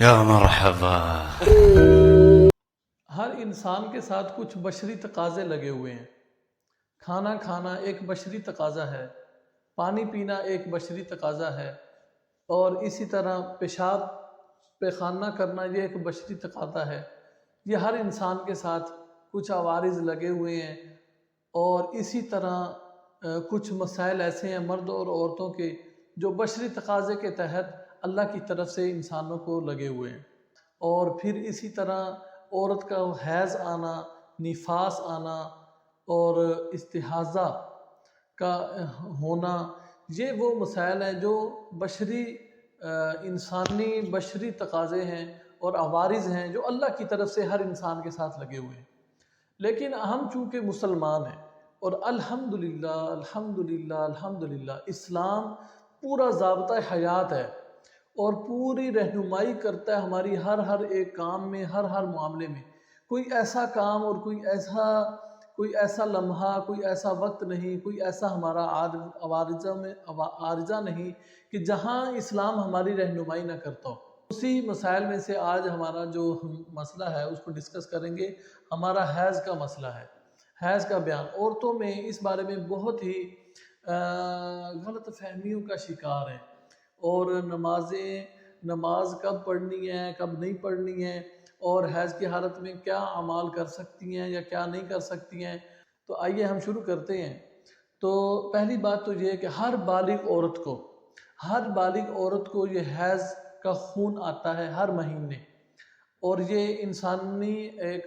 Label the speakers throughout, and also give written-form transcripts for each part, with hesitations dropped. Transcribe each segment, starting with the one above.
Speaker 1: یا مرحبا۔
Speaker 2: ہر انسان کے ساتھ کچھ بشری تقاضے لگے ہوئے ہیں۔ کھانا کھانا ایک بشری تقاضا ہے، پانی پینا ایک بشری تقاضا ہے، اور اسی طرح پیشاب پیخانہ کرنا یہ ایک بشری تقاضا ہے۔ یہ ہر انسان کے ساتھ کچھ عوارض لگے ہوئے ہیں، اور اسی طرح کچھ مسائل ایسے ہیں مرد اور عورتوں کے جو بشری تقاضے کے تحت اللہ کی طرف سے انسانوں کو لگے ہوئے ہیں۔ اور پھر اسی طرح عورت کا حیض آنا، نفاس آنا اور استحاضہ کا ہونا، یہ وہ مسائل ہیں جو بشری انسانی بشری تقاضے ہیں اور عوارض ہیں جو اللہ کی طرف سے ہر انسان کے ساتھ لگے ہوئے ہیں۔ لیکن ہم چونکہ مسلمان ہیں، اور الحمدللہ الحمدللہ الحمدللہ اسلام پورا ضابطہ حیات ہے اور پوری رہنمائی کرتا ہے ہماری ہر ایک کام میں، ہر معاملے میں۔ کوئی ایسا کام اور کوئی ایسا لمحہ، کوئی ایسا وقت نہیں، کوئی ایسا ہمارا عارضہ نہیں کہ جہاں اسلام ہماری رہنمائی نہ کرتا ہو۔ اسی مسائل میں سے آج ہمارا جو مسئلہ ہے اس کو ڈسکس کریں گے۔ ہمارا حیض کا مسئلہ ہے، حیض کا بیان۔ عورتوں میں اس بارے میں بہت ہی غلط فہمیوں کا شکار ہیں، اور نماز کب پڑھنی ہے، کب نہیں پڑھنی ہے، اور حیض کی حالت میں کیا اعمال کر سکتی ہیں یا کیا نہیں کر سکتی ہیں۔ تو آئیے ہم شروع کرتے ہیں۔ تو پہلی بات تو یہ ہے کہ ہر بالغ عورت کو یہ حیض کا خون آتا ہے ہر مہینے، اور یہ انسانی ایک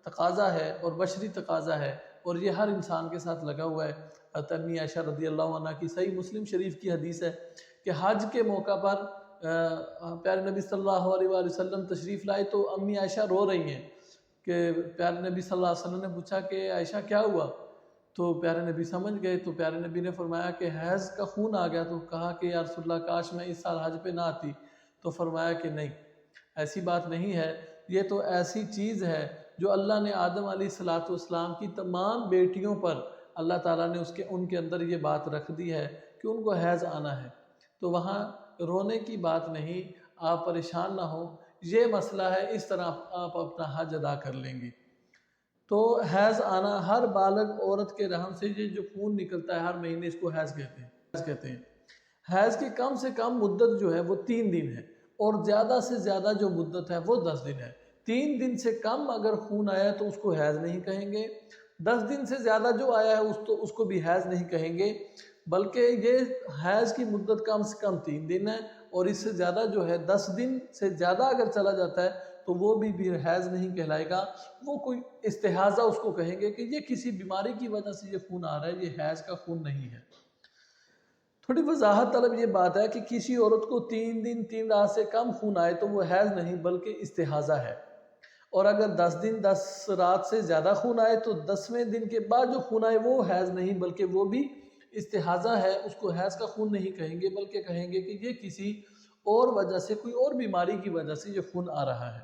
Speaker 2: تقاضا ہے اور بشری تقاضا ہے، اور یہ ہر انسان کے ساتھ لگا ہوا ہے۔ حضرت امی عائشہ رضی اللہ عنہ کی صحیح مسلم شریف کی حدیث ہے کہ حج کے موقع پر پیارے نبی صلی اللہ علیہ وآلہ وسلم تشریف لائے تو امی عائشہ رو رہی ہیں کہ پیارے نبی صلی اللہ علیہ وسلم نے پوچھا کہ عائشہ کیا ہوا؟ تو پیارے نبی سمجھ گئے، تو پیارے نبی نے فرمایا کہ حیض کا خون آ گیا۔ تو کہا کہ یا رسول اللہ کاش میں اس سال حج پہ نہ آتی۔ تو فرمایا کہ نہیں، ایسی بات نہیں ہے، یہ تو ایسی چیز ہے جو اللہ نے آدم علیہ السلام کی تمام بیٹیوں پر اللہ تعالیٰ نے ان کے اندر یہ بات رکھ دی ہے کہ ان کو حیض آنا ہے۔ تو وہاں رونے کی بات نہیں، آپ پریشان نہ ہوں، یہ مسئلہ ہے، اس طرح آپ اپنا حج ادا کر لیں گی۔ تو حیض آنا ہر بالغ عورت کے رحم سے یہ جو خون نکلتا ہے ہر مہینے، اس کو حیض کہتے ہیں۔ حیض کی کم سے کم مدت جو ہے وہ 3 دن ہے، اور زیادہ سے زیادہ جو مدت ہے وہ 10 دن ہے۔ 3 دن سے کم اگر خون آیا تو اس کو حیض نہیں کہیں گے، 10 دن سے زیادہ جو آیا ہے اس کو بھی حیض نہیں کہیں گے، بلکہ یہ حیض کی مدت کم سے کم 3 دن ہے، اور اس سے زیادہ جو ہے 10 دن سے زیادہ اگر چلا جاتا ہے تو وہ بھی حیض نہیں کہلائے گا، وہ کوئی استحاضہ اس کو کہیں گے کہ یہ کسی بیماری کی وجہ سے یہ خون آ رہا ہے، یہ حیض کا خون نہیں ہے۔ تھوڑی وضاحت طلب یہ بات ہے کہ کسی عورت کو 3 دن 3 رات سے کم خون آئے تو وہ حیض نہیں بلکہ استحاضہ ہے، اور اگر 10 دن 10 رات سے زیادہ خون آئے تو 10ویں دن کے بعد جو خون آئے وہ حیض نہیں بلکہ وہ بھی استحاضہ ہے، اس کو حیض کا خون نہیں کہیں گے بلکہ کہیں گے کہ یہ کسی اور وجہ سے، کوئی اور بیماری کی وجہ سے یہ خون آ رہا ہے۔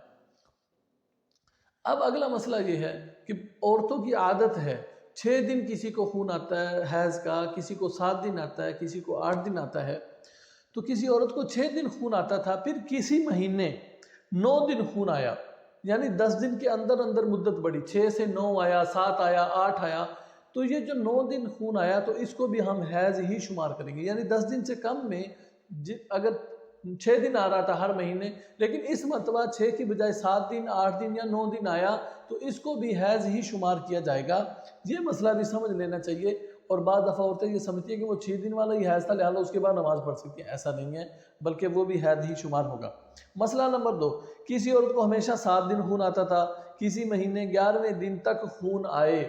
Speaker 2: اب اگلا مسئلہ یہ ہے کہ عورتوں کی عادت ہے 6 دن کسی کو خون آتا ہے حیض کا، کسی کو 7 دن آتا ہے، کسی کو 8 دن آتا ہے۔ تو کسی عورت کو 6 دن خون آتا تھا، پھر کسی مہینے 9 دن خون آیا، یعنی 10 دن کے اندر مدت بڑھی، 6 سے 9 آیا، 7 آیا، 8 آیا، تو یہ جو 9 دن خون آیا تو اس کو بھی ہم حیض ہی شمار کریں گے۔ یعنی 10 دن سے کم میں اگر 6 دن آ رہا تھا ہر مہینے، لیکن اس مرتبہ 6 کی بجائے 7 دن، 8 دن یا 9 دن آیا تو اس کو بھی حیض ہی شمار کیا جائے گا۔ یہ مسئلہ بھی سمجھ لینا چاہیے، اور بعض دفعہ عورتیں یہ سمجھتی ہیں کہ وہ 6 دن والا ہی حیض تھا لہٰذا اس کے بعد نماز پڑھ سکتی ہیں، ایسا نہیں ہے، بلکہ وہ بھی حیض ہی شمار ہوگا۔ مسئلہ نمبر 2، کسی عورت کو ہمیشہ 7 دن خون آتا تھا، کسی مہینے 11ویں دن تک خون آئے،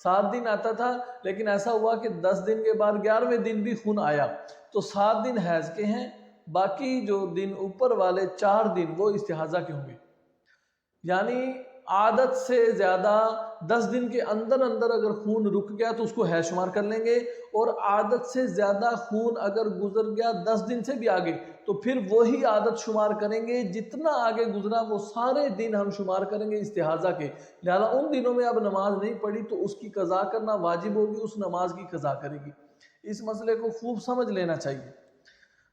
Speaker 2: 7 دن آتا تھا لیکن ایسا ہوا کہ 10 دن کے بعد 11ویں دن بھی خون آیا، تو 7 دن حیض کے ہیں، باقی جو دن اوپر والے 4 دن وہ استحاضہ کے ہوں گے۔ یعنی عادت سے زیادہ 10 دن کے اندر اگر خون رک گیا تو اس کو حیض شمار کر لیں گے، اور عادت سے زیادہ خون اگر گزر گیا 10 دن سے بھی آگے تو پھر وہی عادت شمار کریں گے، جتنا آگے گزرا وہ سارے دن ہم شمار کریں گے استحاضہ کے، لہذا ان دنوں میں اب نماز نہیں پڑھی تو اس کی قضا کرنا واجب ہوگی، اس نماز کی قضا کرے گی۔ اس مسئلے کو خوب سمجھ لینا چاہیے۔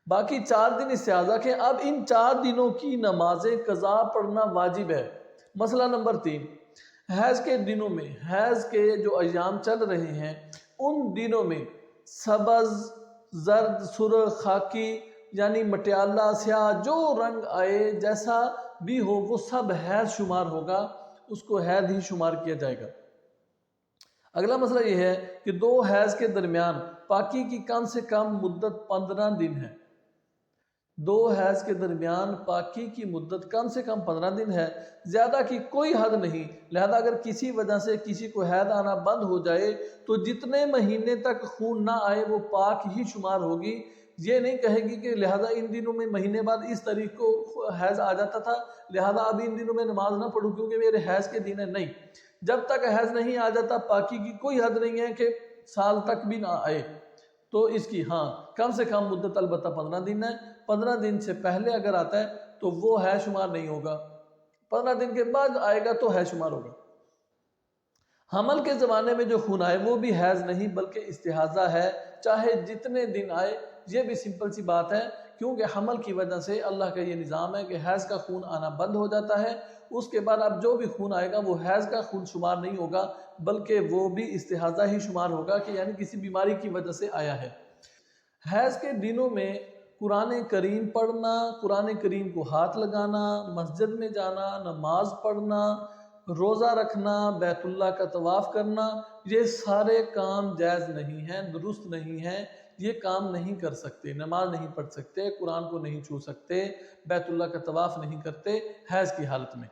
Speaker 2: باقی 4 دن استحاضہ کے، اب ان 4 دنوں کی نمازیں قضا پڑھنا واجب ہے۔ مسئلہ نمبر 3، حیض کے دنوں میں، حیض کے جو ایام چل رہے ہیں ان دنوں میں سبز، زرد، سرخ، خاکی یعنی مٹیالہ، سیاہ، جو رنگ آئے جیسا بھی ہو وہ سب حیض شمار ہوگا، اس کو حیض ہی شمار کیا جائے گا۔ اگلا مسئلہ یہ ہے کہ 2 حیض کے درمیان پاکی کی کم سے کم مدت 15 دن ہے۔ 2 حیض کے درمیان پاکی کی مدت کم سے کم 15 دن ہے، زیادہ کی کوئی حد نہیں، لہذا اگر کسی وجہ سے کسی کو حیض آنا بند ہو جائے تو جتنے مہینے تک خون نہ آئے وہ پاک ہی شمار ہوگی۔ یہ نہیں کہے گی کہ لہذا ان دنوں میں مہینے بعد اس تاریخ کو حیض آ جاتا تھا لہذا اب ان دنوں میں نماز نہ پڑھوں کیونکہ میرے حیض کے دن ہے، نہیں، جب تک حیض نہیں آ جاتا پاکی کی کوئی حد نہیں ہے کہ سال تک بھی نہ آئے، تو اس کی کم سے کم مدت البتہ 15 دن ہے۔ 15 دن سے پہلے اگر آتا ہے تو وہ حیض شمار نہیں ہوگا، 15 دن کے بعد آئے گا تو حیض شمار ہوگا۔ حمل کے زمانے میں جو خون آئے وہ بھی حیض نہیں بلکہ استحاضہ ہے، چاہے جتنے دن آئے۔ یہ بھی سمپل سی بات ہے کیونکہ حمل کی وجہ سے اللہ کا یہ نظام ہے کہ حیض کا خون آنا بند ہو جاتا ہے، اس کے بعد اب جو بھی خون آئے گا وہ حیض کا خون شمار نہیں ہوگا بلکہ وہ بھی استحاضہ ہی شمار ہوگا کہ یعنی کسی بیماری کی وجہ سے آیا ہے۔ حیض کے دنوں میں قرآن کریم پڑھنا، قرآن کریم کو ہاتھ لگانا، مسجد میں جانا، نماز پڑھنا، روزہ رکھنا، بیت اللہ کا طواف کرنا، یہ سارے کام جائز نہیں ہیں، درست نہیں ہیں، یہ کام نہیں کر سکتے، نماز نہیں پڑھ سکتے، قرآن کو نہیں چھو سکتے، بیت اللہ کا طواف نہیں کرتے حیض کی حالت میں۔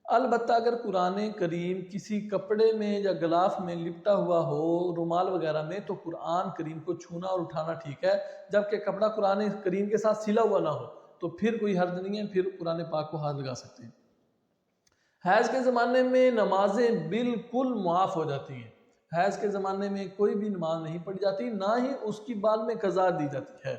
Speaker 2: البتہ اگر قرآن کریم کسی کپڑے میں یا غلاف میں لپٹا ہوا ہو، رومال وغیرہ میں، تو قرآن کریم کو چھونا اور اٹھانا ٹھیک ہے، جبکہ کپڑا قرآن کریم کے ساتھ سلا ہوا نہ ہو تو پھر کوئی حرج نہیں ہے، پھر قرآن پاک کو ہاتھ لگا سکتے ہیں۔ حیض کے زمانے میں نمازیں بالکل معاف ہو جاتی ہیں، حیض کے زمانے میں کوئی بھی نماز نہیں پڑھی جاتی، نہ ہی اس کی بعد میں قضا دی جاتی ہے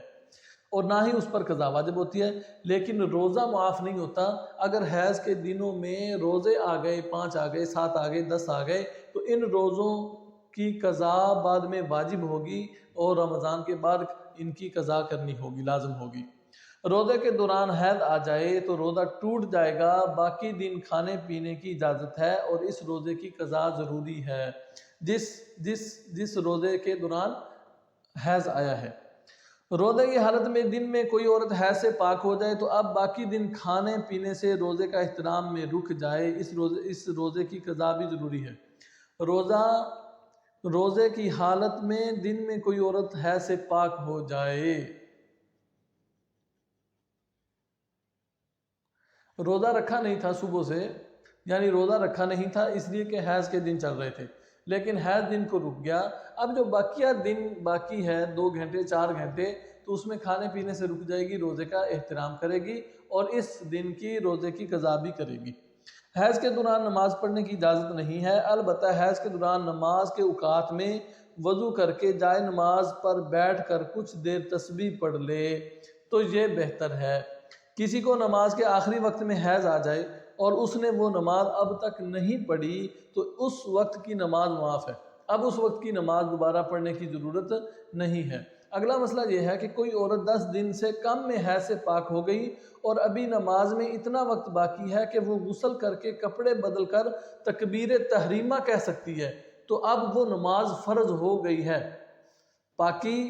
Speaker 2: اور نہ ہی اس پر قضا واجب ہوتی ہے، لیکن روزہ معاف نہیں ہوتا۔ اگر حیض کے دنوں میں روزے آ گئے، 5 آ گئے، 7 آ گئے، 10 آ گئے تو ان روزوں کی قضا بعد میں واجب ہوگی اور رمضان کے بعد ان کی قضا کرنی ہوگی، لازم ہوگی۔ روزے کے دوران حیض آ جائے تو روزہ ٹوٹ جائے گا، باقی دن کھانے پینے کی اجازت ہے اور اس روزے کی قضا ضروری ہے جس روزے کے دوران حیض آیا ہے۔ روزے کی حالت میں دن میں کوئی عورت حیض سے پاک ہو جائے تو اب باقی دن کھانے پینے سے روزے کا احترام میں رک جائے، اس روزے کی قضا بھی ضروری ہے۔ روزے کی حالت میں دن میں کوئی عورت حیض سے پاک ہو جائے، روزہ رکھا نہیں تھا صبح سے، یعنی روزہ رکھا نہیں تھا اس لیے کہ حیض کے دن چل رہے تھے، لیکن حیض دن کو رک گیا، اب جو باقیہ دن باقی ہے 2 گھنٹے 4 گھنٹے تو اس میں کھانے پینے سے رک جائے گی، روزے کا احترام کرے گی اور اس دن کی روزے کی قضا بھی کرے گی۔ حیض کے دوران نماز پڑھنے کی اجازت نہیں ہے، البتہ حیض کے دوران نماز کے اوقات میں وضو کر کے جائے نماز پر بیٹھ کر کچھ دیر تسبیح پڑھ لے تو یہ بہتر ہے۔ کسی کو نماز کے آخری وقت میں حیض آ جائے اور اس نے وہ نماز اب تک نہیں پڑھی تو اس وقت کی نماز معاف ہے، اب اس وقت کی نماز دوبارہ پڑھنے کی ضرورت نہیں ہے۔ اگلا مسئلہ یہ ہے کہ کوئی عورت 10 دن سے کم میں حیض سے پاک ہو گئی اور ابھی نماز میں اتنا وقت باقی ہے کہ وہ غسل کر کے کپڑے بدل کر تکبیر تحریمہ کہہ سکتی ہے تو اب وہ نماز فرض ہو گئی ہے، پاکی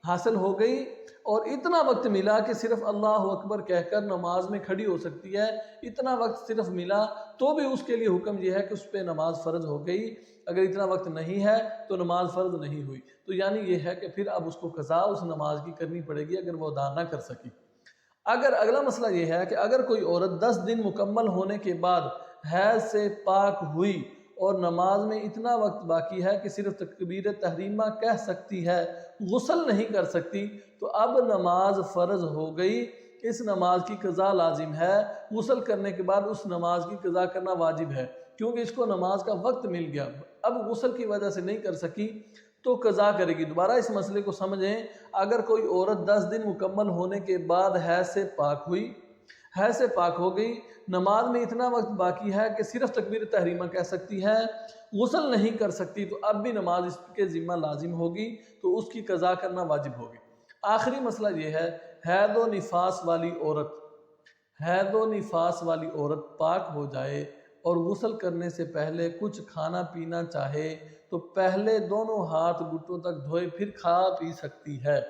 Speaker 2: حاصل ہو گئی اور اتنا وقت ملا کہ صرف اللہ اکبر کہہ کر نماز میں کھڑی ہو سکتی ہے، اتنا وقت صرف ملا تو بھی اس کے لیے حکم یہ ہے کہ اس پہ نماز فرض ہو گئی، اگر اتنا وقت نہیں ہے تو نماز فرض نہیں ہوئی، تو یعنی یہ ہے کہ پھر اب اس کو قضا اس نماز کی کرنی پڑے گی اگر وہ ادا نہ کر سکی۔ اگلا مسئلہ یہ ہے کہ اگر کوئی عورت 10 دن مکمل ہونے کے بعد حیض سے پاک ہوئی اور نماز میں اتنا وقت باقی ہے کہ صرف تکبیر تحریمہ کہہ سکتی ہے، غسل نہیں کر سکتی، تو اب نماز فرض ہو گئی، اس نماز کی قضا لازم ہے، غسل کرنے کے بعد اس نماز کی قضا کرنا واجب ہے کیونکہ اس کو نماز کا وقت مل گیا، اب غسل کی وجہ سے نہیں کر سکی تو قضا کرے گی۔ دوبارہ اس مسئلے کو سمجھیں، اگر کوئی عورت 10 دن مکمل ہونے کے بعد حیض سے پاک ہوئی، حیض سے پاک ہو گئی، نماز میں اتنا وقت باقی ہے کہ صرف تکبیر تحریمہ کہہ سکتی ہے، غسل نہیں کر سکتی، تو اب بھی نماز اس کے ذمہ لازم ہوگی تو اس کی قضا کرنا واجب ہوگی۔ آخری مسئلہ یہ ہے، حید و نفاس والی عورت، حید و نفاس والی عورت پاک ہو جائے اور غسل کرنے سے پہلے کچھ کھانا پینا چاہے تو پہلے دونوں ہاتھ گھٹوں تک دھوئے پھر کھا پی سکتی ہے۔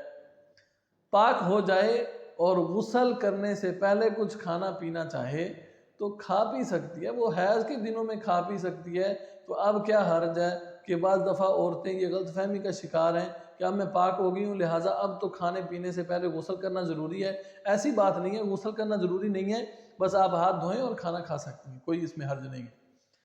Speaker 2: پاک ہو جائے اور غسل کرنے سے پہلے کچھ کھانا پینا چاہے تو کھا پی سکتی ہے، وہ حیض کے دنوں میں کھا پی سکتی ہے، تو اب کیا حرج ہے کہ بعض دفعہ عورتیں یہ غلط فہمی کا شکار ہیں کہ اب میں پاک ہو گئی ہوں لہٰذا اب تو کھانے پینے سے پہلے غسل کرنا ضروری ہے۔ ایسی بات نہیں ہے، غسل کرنا ضروری نہیں ہے، بس آپ ہاتھ دھوئیں اور کھانا کھا سکتی ہیں، کوئی اس میں حرج نہیں ہے۔